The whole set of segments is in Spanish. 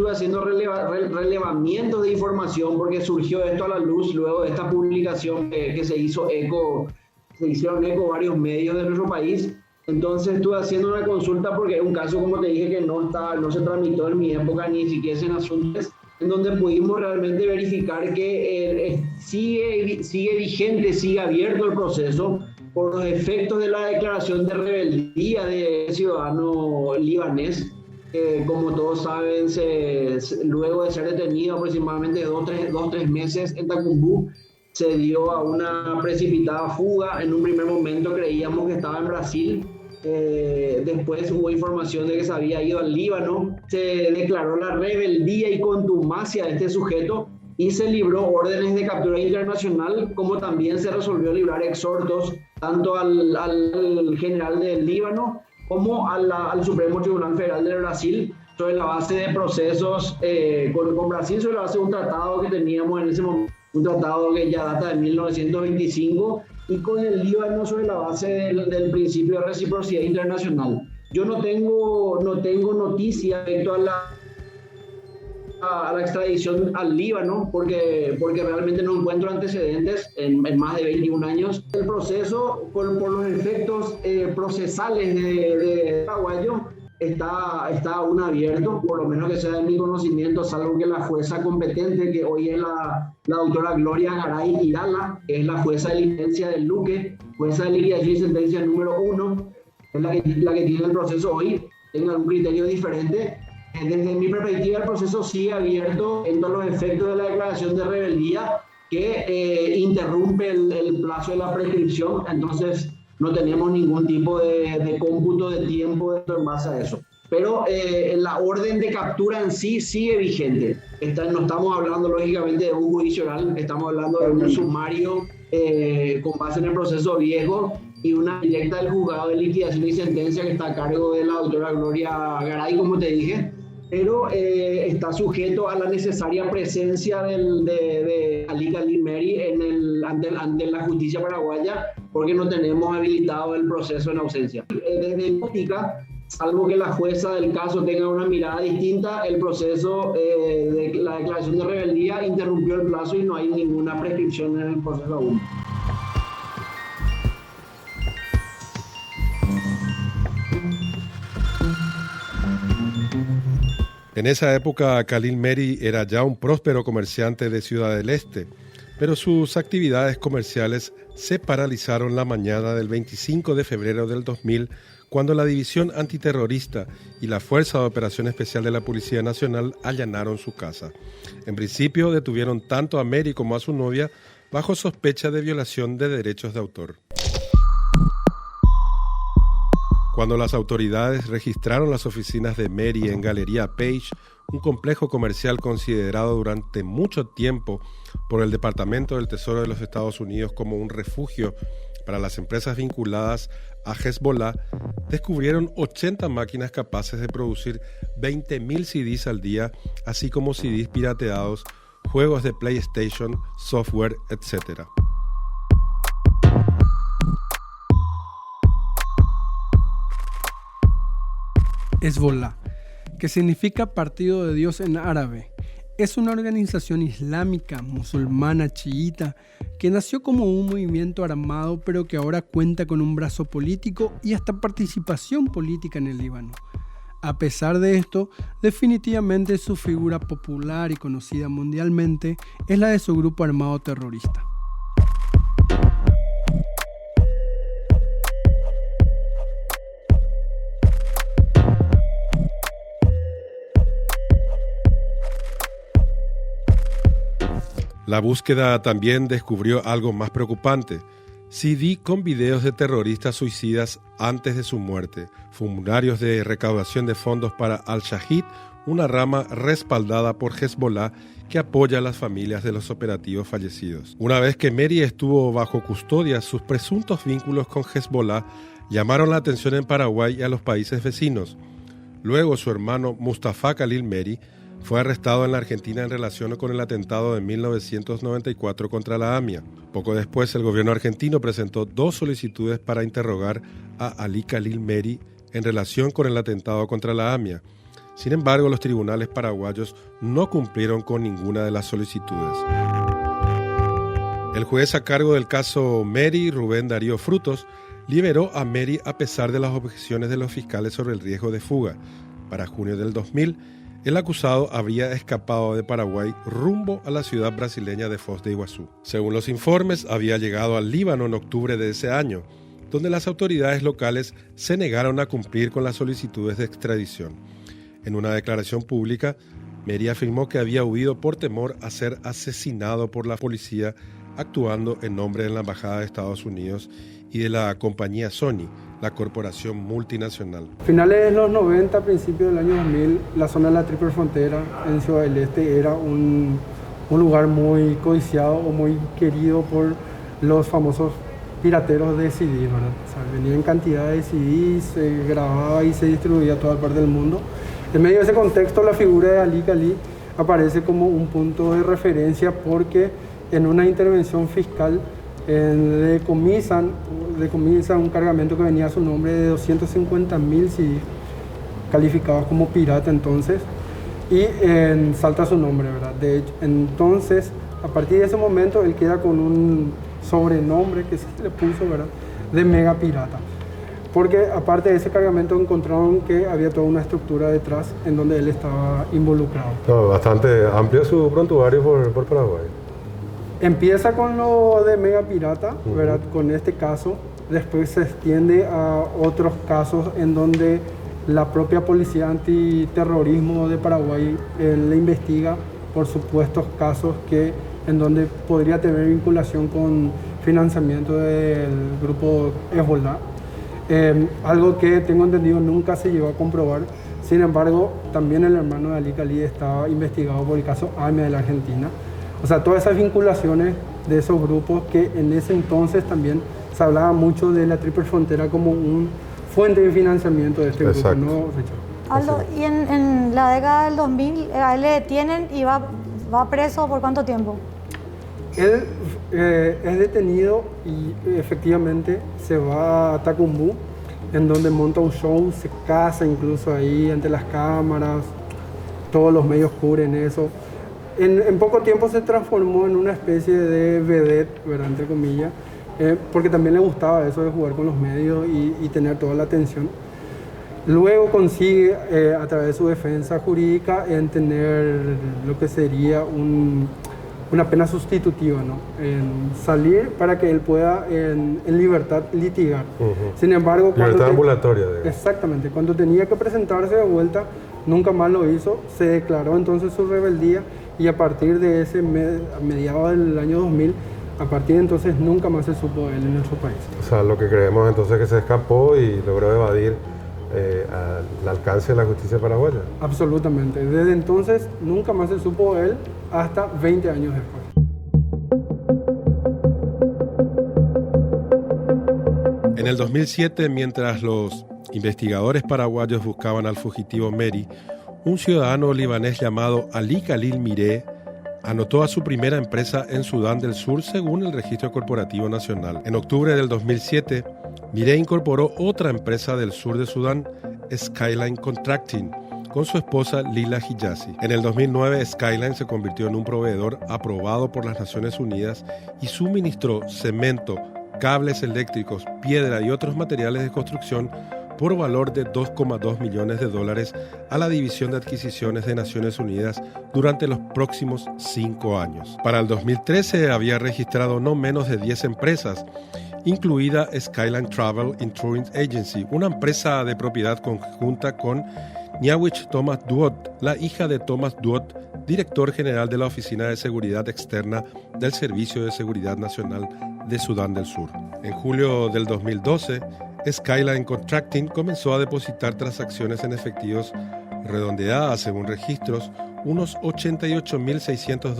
estuve haciendo relevamiento de información porque surgió esto a la luz luego de esta publicación que se hicieron eco varios medios de nuestro país. Entonces estuve haciendo una consulta porque es un caso, como te dije, que no se tramitó en mi época ni siquiera en asuntos, en donde pudimos realmente verificar que sigue vigente, sigue abierto el proceso por los efectos de la declaración de rebeldía de ciudadano libanés. Como todos saben, luego de ser detenido aproximadamente 2-3 meses en Tacumbú, se dio a una precipitada fuga. En un primer momento creíamos que estaba en Brasil. Después hubo información de que se había ido al Líbano. Se declaró la rebeldía y contumacia de este sujeto y se libró órdenes de captura internacional, como también se resolvió librar exhortos tanto al general del Líbano como al Supremo Tribunal Federal de Brasil, sobre la base de procesos con Brasil, sobre la base de un tratado que teníamos en ese momento, un tratado que ya data de 1925, y con el Líbano sobre la base del principio de reciprocidad internacional. Yo no tengo noticia respecto a la extradición al Líbano porque realmente no encuentro antecedentes en más de 21 años. El proceso, por los efectos procesales de paraguayo, está aún abierto, por lo menos que sea de mi conocimiento, salvo que la jueza competente, que hoy es la doctora Gloria Garay Irala, que es la jueza de licencia del Luque, jueza de liquidación y sentencia número 1, es la que tiene el proceso hoy, tenga un criterio diferente. Desde mi perspectiva, el proceso sigue abierto en todos los efectos de la declaración de rebeldía que interrumpe el plazo de la prescripción. Entonces no tenemos ningún tipo de cómputo de tiempo en base a eso. Pero la orden de captura en sí sigue vigente. No estamos hablando lógicamente de un juicio oral, estamos hablando de un sumario con base en el proceso viejo y una directa del juzgado de liquidación y sentencia que está a cargo de la doctora Gloria Garay, como te dije, pero está sujeto a la necesaria presencia de Ali Khalil Meri ante la justicia paraguaya, porque no tenemos habilitado el proceso en ausencia. Desde mi óptica, salvo que la jueza del caso tenga una mirada distinta, el proceso de la declaración de rebeldía interrumpió el plazo y no hay ninguna prescripción en el proceso aún. En esa época, Khalil Meri era ya un próspero comerciante de Ciudad del Este, pero sus actividades comerciales se paralizaron la mañana del 25 de febrero del 2000, cuando la División Antiterrorista y la Fuerza de Operación Especial de la Policía Nacional allanaron su casa. En principio, detuvieron tanto a Meri como a su novia bajo sospecha de violación de derechos de autor. Cuando las autoridades registraron las oficinas de Meri en Galería Page, un complejo comercial considerado durante mucho tiempo por el Departamento del Tesoro de los Estados Unidos como un refugio para las empresas vinculadas a Hezbollah, descubrieron 80 máquinas capaces de producir 20.000 CDs al día, así como CDs pirateados, juegos de PlayStation, software, etc. Hezbollah, que significa Partido de Dios en árabe, es una organización islámica musulmana chiita que nació como un movimiento armado, pero que ahora cuenta con un brazo político y hasta participación política en el Líbano. A pesar de esto, definitivamente su figura popular y conocida mundialmente es la de su grupo armado terrorista. La búsqueda también descubrió algo más preocupante: CD con videos de terroristas suicidas antes de su muerte, formularios de recaudación de fondos para Al-Shahid, una rama respaldada por Hezbollah que apoya a las familias de los operativos fallecidos. Una vez que Meri estuvo bajo custodia, sus presuntos vínculos con Hezbollah llamaron la atención en Paraguay y a los países vecinos. Luego su hermano Mustafa Khalil Meri fue arrestado en la Argentina en relación con el atentado de 1994 contra la AMIA. Poco después, el gobierno argentino presentó 2 solicitudes para interrogar a Ali Khalil Meri en relación con el atentado contra la AMIA. Sin embargo, los tribunales paraguayos no cumplieron con ninguna de las solicitudes. El juez a cargo del caso Meri, Rubén Darío Frutos, liberó a Meri a pesar de las objeciones de los fiscales sobre el riesgo de fuga. Para junio del 2000, el acusado habría escapado de Paraguay rumbo a la ciudad brasileña de Foz de Iguazú. Según los informes, había llegado al Líbano en octubre de ese año, donde las autoridades locales se negaron a cumplir con las solicitudes de extradición. En una declaración pública, Meri afirmó que había huido por temor a ser asesinado por la policía, actuando en nombre de la Embajada de Estados Unidos y de la compañía Sony, la corporación multinacional. Finales de los 90, principios del año 2000, la zona de la Triple Frontera en Ciudad del Este era un lugar muy codiciado o muy querido por los famosos pirateros de CD, ¿verdad? O sea, venían cantidad de CD, se grababa y se distribuía a toda parte del mundo. En medio de ese contexto, la figura de Ali Khalid aparece como un punto de referencia porque en una intervención fiscal decomisan un cargamento que venía a su nombre de 250.000 CD calificados como pirata entonces y salta su nombre, ¿verdad? De hecho, entonces, a partir de ese momento, él queda con un sobrenombre que se le puso, ¿verdad?, de mega pirata. Porque aparte de ese cargamento encontraron que había toda una estructura detrás en donde él estaba involucrado. No, bastante amplio su prontuario por Paraguay. Empieza con lo de mega pirata, ¿verdad?, con este caso. Después se extiende a otros casos en donde la propia Policía Antiterrorismo de Paraguay le investiga por supuestos casos en donde podría tener vinculación con financiamiento del grupo Hezbollah. Algo que tengo entendido nunca se llegó a comprobar. Sin embargo, también el hermano de Ali Khalid estaba investigado por el caso AMIA de la Argentina. O sea, todas esas vinculaciones de esos grupos que en ese entonces también se hablaba mucho de la Triple Frontera como una fuente de financiamiento de este grupo, ¿no, Richard? Aldo, y en la década del 2000, a él le detienen y va preso ¿por cuánto tiempo? Él es detenido y efectivamente se va a Tacumbú, en donde monta un show, se casa incluso ahí ante las cámaras, todos los medios cubren eso. En poco tiempo se transformó en una especie de vedette, ¿verdad?, entre comillas, porque también le gustaba eso de jugar con los medios y tener toda la atención. Luego consigue, a través de su defensa jurídica, en tener lo que sería una pena sustitutiva, ¿no?, en salir para que él pueda en libertad litigar. Sin embargo, libertad ambulatoria. Exactamente, cuando tenía que presentarse de vuelta, nunca más lo hizo, se declaró entonces su rebeldía y a partir de ese a mediados del año 2000, a partir de entonces nunca más se supo de él en nuestro país. O sea, lo que creemos entonces es que se escapó y logró evadir al alcance de la justicia paraguaya. Absolutamente. Desde entonces nunca más se supo de él hasta 20 años después. En el 2007, mientras los investigadores paraguayos buscaban al fugitivo Meri, un ciudadano libanés llamado Ali Khalil Mireh anotó a su primera empresa en Sudán del Sur según el Registro Corporativo Nacional. En octubre del 2007, Mireh incorporó otra empresa del sur de Sudán, Skyline Contracting, con su esposa Lila Hijazi. En el 2009, Skyline se convirtió en un proveedor aprobado por las Naciones Unidas y suministró cemento, cables eléctricos, piedra y otros materiales de construcción por valor de $2,2 millones a la División de Adquisiciones de Naciones Unidas durante los próximos 5 años. Para el 2013 había registrado no menos de 10 empresas, incluida Skyline Travel Insurance Agency, una empresa de propiedad conjunta con Nyawich Thomas Duot, la hija de Thomas Duot, director general de la Oficina de Seguridad Externa del Servicio de Seguridad Nacional de Sudán del Sur. En julio del 2012, Skyline Contracting comenzó a depositar transacciones en efectivos redondeadas según registros, unos $88.600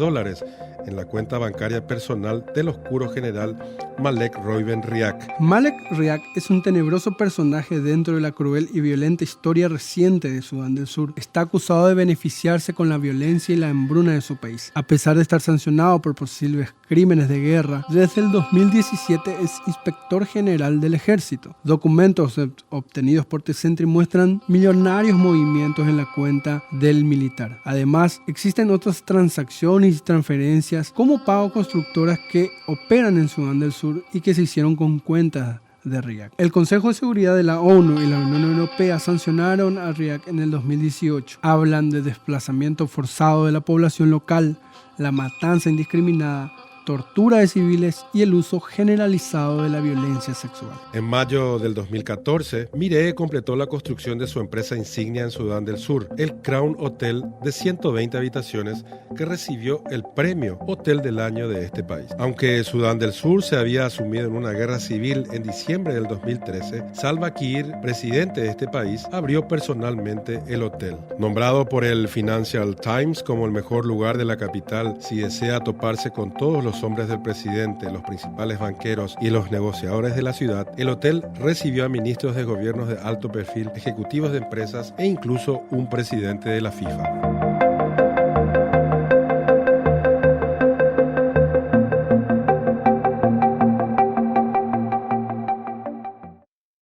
en la cuenta bancaria personal del oscuro general Malek Reuven Riak. Malek Riak es un tenebroso personaje dentro de la cruel y violenta historia reciente de Sudán del Sur. Está acusado de beneficiarse con la violencia y la hambruna de su país. A pesar de estar sancionado por posibles crímenes de guerra, desde el 2017 es inspector general del ejército. Documentos obtenidos por T-Century muestran millonarios movimientos en la cuenta del militar. Además, existen otras transacciones y transferencias como pago constructoras que operan en Sudán del Sur y que se hicieron con cuentas de Riak. El Consejo de Seguridad de la ONU y la Unión Europea sancionaron a Riak en el 2018. Hablan de desplazamiento forzado de la población local, la matanza indiscriminada, tortura de civiles y el uso generalizado de la violencia sexual. En mayo del 2014, Miree completó la construcción de su empresa insignia en Sudán del Sur, el Crown Hotel de 120 habitaciones que recibió el premio Hotel del Año de este país. Aunque Sudán del Sur se había asumido en una guerra civil en diciembre del 2013, Salva Kiir, presidente de este país, abrió personalmente el hotel. Nombrado por el Financial Times como el mejor lugar de la capital si desea toparse con todos los hombres del presidente, los principales banqueros y los negociadores de la ciudad, el hotel recibió a ministros de gobiernos de alto perfil, ejecutivos de empresas e incluso un presidente de la FIFA.